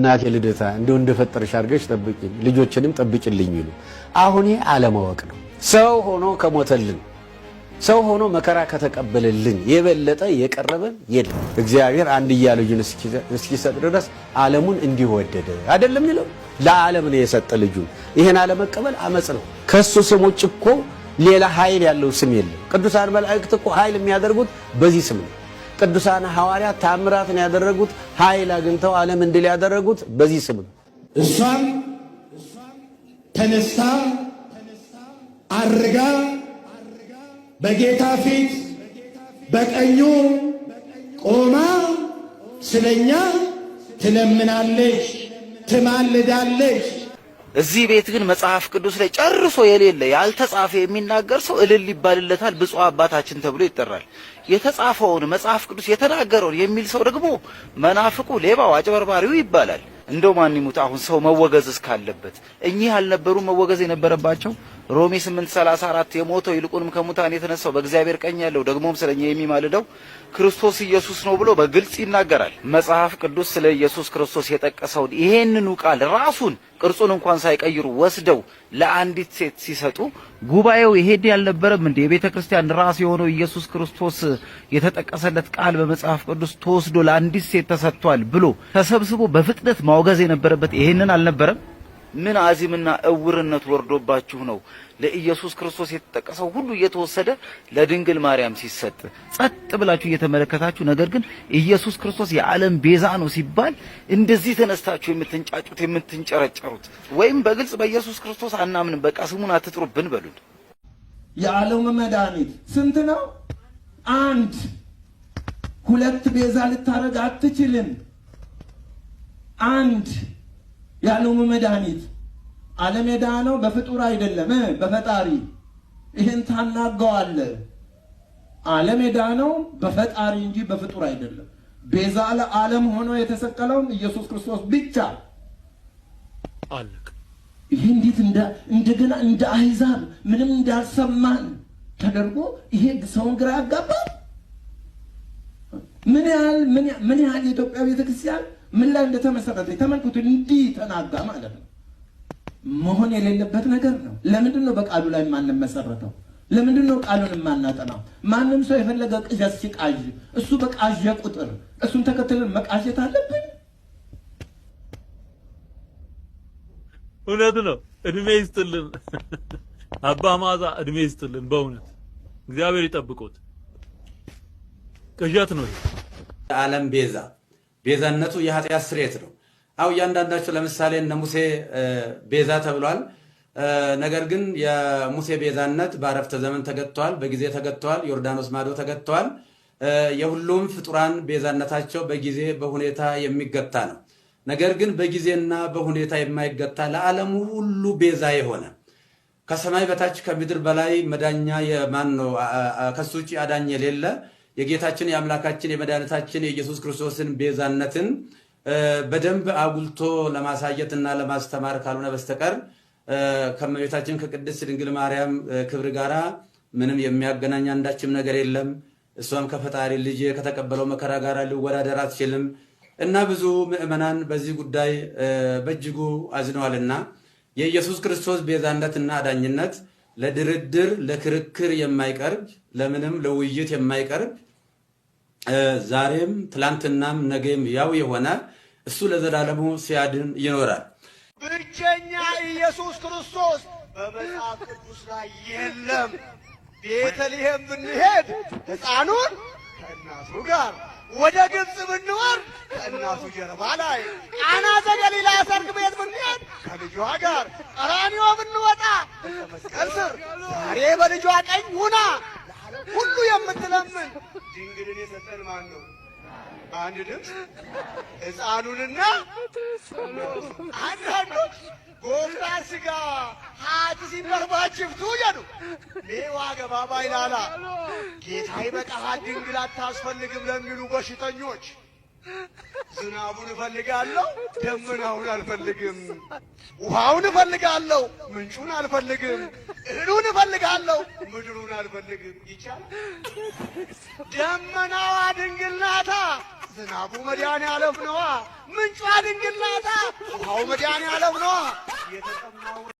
እናቴ ልደታ እንደው እንደፈጠረሽ አድርገሽ ጠብቂኝ ልጆችንም ጠብቂልኝ ይሉ አሁን ይሄ አለማወቅ ነው። ሰው ሆኖ ከሞተልን ሰው ሆኖ መከራ ከተቀበለልን የበለጠ የቀረበን የለም። እግዚአብሔር አንድያ ልጁን እስኪሰጥ ድረስ ዓለሙን እንዲሁ ወደደ አይደለም ይለው ለዓለም ነው የሰጠ ልጁን። ይሄን አለመቀበል አመጽ ነው። ከሱ ስም ውጭ እኮ ሌላ ኃይል ያለው ስም የለም። ቅዱሳን መላእክት እኮ ኃይል የሚያደርጉት በዚህ ስም ነው። ቅዱሳን ሐዋርያት ታምራትን ያደረጉት ኃይል አግኝተው ዓለም እንድል ያደረጉት በዚህ ስም ነው። እሷም ተነስታ አርጋ በጌታ ፊት በቀኙ ቆማ ስለኛ ትለምናለች፣ ትማልዳለች። እዚህ ቤት ግን መጽሐፍ ቅዱስ ላይ ጨርሶ የሌለ ያልተጻፈ የሚናገር ሰው እልል ይባልለታል፣ ብፁዕ አባታችን ተብሎ ይጠራል። የተጻፈውን መጽሐፍ ቅዱስ የተናገረውን የሚል ሰው ደግሞ መናፍቁ፣ ሌባው፣ አጭበርባሪው ይባላል። እንደው ማን ይሙት አሁን ሰው መወገዝ እስካለበት እኚህ አልነበሩ መወገዝ የነበረባቸው? ሮሜ 8:34 የሞተው ይልቁንም ከሙታን የተነሳው በእግዚአብሔር ቀኝ ያለው ደግሞም ስለኛ የሚማልደው ክርስቶስ ኢየሱስ ነው ብሎ በግልጽ ይናገራል። መጽሐፍ ቅዱስ ስለ ኢየሱስ ክርስቶስ የጠቀሰውን ይሄንኑ ቃል ራሱን ቅርጹን እንኳን ሳይቀይሩ ወስደው ለአንዲት ሴት ሲሰጡ ጉባኤው ይሄድ ያልነበረም እንደ የቤተ ክርስቲያን ራስ የሆነው ኢየሱስ ክርስቶስ የተጠቀሰለት ቃል በመጽሐፍ ቅዱስ ተወስዶ ለአንዲት ሴት ተሰጥቷል ብሎ ተሰብስቦ በፍጥነት ማውገዝ የነበረበት ይሄንን አልነበረም? ምን አዚምና እውርነት ወርዶባችሁ ነው ለኢየሱስ ክርስቶስ የተጠቀሰው ሁሉ እየተወሰደ ለድንግል ማርያም ሲሰጥ ጸጥ ብላችሁ እየተመለከታችሁ፣ ነገር ግን ኢየሱስ ክርስቶስ የዓለም ቤዛ ነው ሲባል እንደዚህ ተነስታችሁ የምትንጫጩት የምትንጨረጨሩት? ወይም በግልጽ በኢየሱስ ክርስቶስ አናምንም በቃ ስሙን አትጥሩብን በሉን። የዓለም መድኃኒት ስንት ነው? አንድ ሁለት ቤዛ ልታረግ አትችልም። አንድ የዓለም መድኃኒት ዓለም የዳነው በፍጡር አይደለም በፈጣሪ። ይሄን ታናገዋለህ። ዓለም የዳነው በፈጣሪ እንጂ በፍጡር አይደለም። ቤዛ ለዓለም ሆኖ የተሰቀለው ኢየሱስ ክርስቶስ ብቻ አለቅ። ይሄ እንዴት እንደገና እንደ አሕዛብ ምንም እንዳልሰማን ተደርጎ ይሄ ሰውን ግራ ያጋባል። ምን ያህል የኢትዮጵያ ቤተክርስቲያን ምን ላይ እንደተመሰረተ ተመልክቱ። እንዲህ ተናጋ ማለት ነው። መሆን የሌለበት ነገር ነው። ለምንድን ነው በቃሉ ላይ ማንም መሰረተው? ለምንድን ነው ቃሉን ማናጠናው? ማንም ሰው የፈለገ ቅዠት ሲቃዥ እሱ በቃዥ ቁጥር እሱን ተከትለን መቃዠት አለብን? እውነት ነው። እድሜ ይስጥልን አባ ማዛ፣ እድሜ ይስጥልን። በእውነት እግዚአብሔር ይጠብቆት። ቅዠት ነው። የዓለም ቤዛነቱ የኃጢአት ስርየት ነው። አው እያንዳንዳቸው ለምሳሌ እነ ሙሴ ቤዛ ተብሏል። ነገር ግን የሙሴ ቤዛነት በአረፍተ ዘመን ተገጥቷል፣ በጊዜ ተገጥቷል፣ ዮርዳኖስ ማዶ ተገጥቷል። የሁሉም ፍጡራን ቤዛነታቸው በጊዜ በሁኔታ የሚገታ ነው። ነገር ግን በጊዜና በሁኔታ የማይገታ ለዓለሙ ሁሉ ቤዛ የሆነ ከሰማይ በታች ከምድር በላይ መዳኛ የማን ነው? ከሱ ውጪ አዳኝ የሌለ የጌታችን የአምላካችን የመድኃኒታችን የኢየሱስ ክርስቶስን ቤዛነትን በደንብ አጉልቶ ለማሳየትና ለማስተማር ካልሆነ በስተቀር ከመቤታችን ከቅድስት ድንግል ማርያም ክብር ጋራ ምንም የሚያገናኝ አንዳችም ነገር የለም። እሷም ከፈጣሪ ልጅ ከተቀበለው መከራ ጋራ ሊወዳደር አትችልም እና ብዙ ምዕመናን በዚህ ጉዳይ በእጅጉ አዝነዋልና የኢየሱስ ክርስቶስ ቤዛነትና አዳኝነት ለድርድር ለክርክር የማይቀርብ ለምንም ለውይይት የማይቀርብ ዛሬም ትላንትናም ነገም ያው የሆነ እሱ ለዘላለሙ ሲያድን ይኖራል። ብቸኛ ኢየሱስ ክርስቶስ በመጽሐፍ ቅዱስ ላይ የለም። ቤተልሔም ብንሄድ ሕፃኑን ከእናቱ ጋር፣ ወደ ግብፅ ብንወርድ ከእናቱ ጀርባ ላይ፣ ቃና ዘገሊላ ሰርግ ቤት ብንሄድ ከልጇ ጋር፣ ቀራንዮ ብንወጣ መስቀል ስር ዛሬ በልጇ ቀኝ ሁና ሁሉ የምትለምን ድንግልን የሰጠን ማን ነው? በአንድ ድምፅ ሕፃኑንና አንዳንዶች ጎፍታ ስጋ ሀት ሲበርባችፍቱ እየዱ ሌዋ ገባባ ይላላ ጌታ ይበቃሃል ድንግል አታስፈልግም ለሚሉ በሽተኞች ዝናቡን እፈልጋለሁ ደመናውን አልፈልግም፣ ውሃውን እፈልጋለሁ ምንጩን አልፈልግም፣ እህሉን እፈልጋለሁ ምድሩን አልፈልግም። ይቻላል? ደመናዋ ድንግል ናታ፣ ዝናቡ መድኃኔዓለም ነዋ፣ ምንጯ ድንግል ናታ፣ ውሃው መድኃኔዓለም ነው የተጠማው